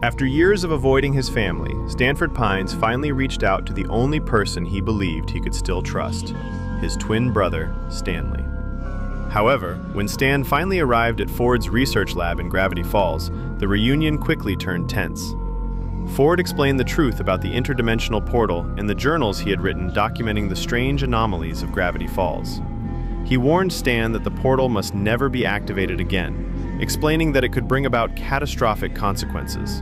After years of avoiding his family, Stanford Pines finally reached out to the only person he believed he could still trust, his twin brother, Stanley. However, when Stan finally arrived at Ford's research lab in Gravity Falls, the reunion quickly turned tense. Ford explained the truth about the interdimensional portal and the journals he had written documenting the strange anomalies of Gravity Falls. He warned Stan that the portal must never be activated again, explaining that it could bring about catastrophic consequences.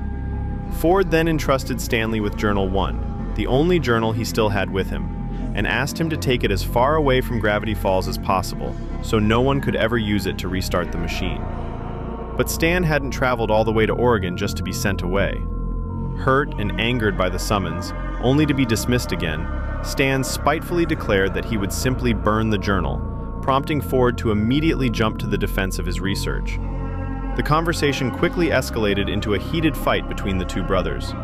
Ford then entrusted Stanley with Journal 1, the only journal he still had with him, and asked him to take it as far away from Gravity Falls as possible, so no one could ever use it to restart the machine. But Stan hadn't traveled all the way to Oregon just to be sent away. Hurt and angered by the summons, only to be dismissed again, Stan spitefully declared that he would simply burn the journal, prompting Ford to immediately jump to the defense of his research. The conversation quickly escalated into a heated fight between the two brothers.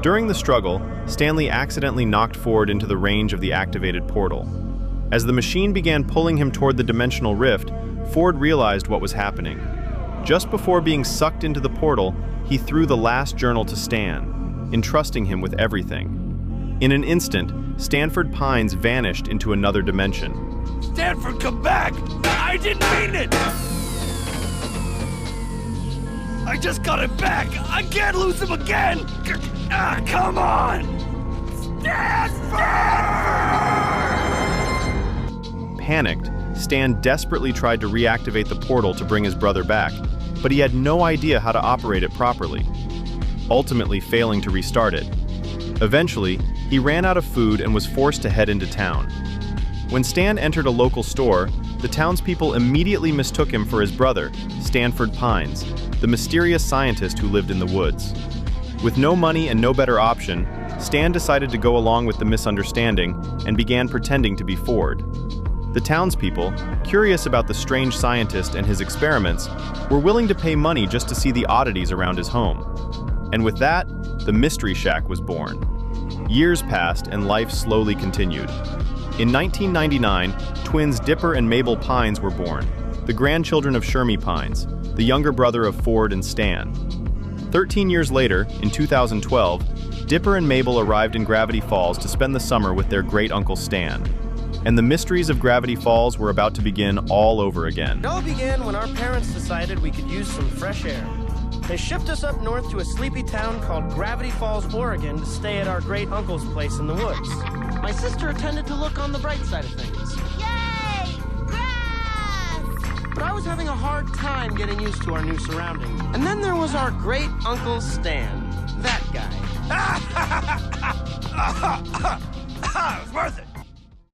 During the struggle, Stanley accidentally knocked Ford into the range of the activated portal. As the machine began pulling him toward the dimensional rift, Ford realized what was happening. Just before being sucked into the portal, he threw the last journal to Stan, entrusting him with everything. In an instant, Stanford Pines vanished into another dimension. Stanford, come back! I didn't mean it! I just got it back! I can't lose him again! Come on! Stanford! Panicked, Stan desperately tried to reactivate the portal to bring his brother back, but he had no idea how to operate it properly, ultimately failing to restart it. Eventually, he ran out of food and was forced to head into town. When Stan entered a local store, the townspeople immediately mistook him for his brother, Stanford Pines, the mysterious scientist who lived in the woods. With no money and no better option, Stan decided to go along with the misunderstanding and began pretending to be Ford. The townspeople, curious about the strange scientist and his experiments, were willing to pay money just to see the oddities around his home. And with that, the Mystery Shack was born. Years passed and life slowly continued. In 1999, twins Dipper and Mabel Pines were born, the grandchildren of Shermy Pines, the younger brother of Ford and Stan. 13 years later, in 2012, Dipper and Mabel arrived in Gravity Falls to spend the summer with their great-uncle Stan. And the mysteries of Gravity Falls were about to begin all over again. It all began when our parents decided we could use some fresh air. They shipped us up north to a sleepy town called Gravity Falls, Oregon to stay at our great-uncle's place in the woods. My sister tended to look on the bright side of things. Yay! Grass! But I was having a hard time getting used to our new surroundings. And then there was our great-uncle Stan. That guy. It was worth it!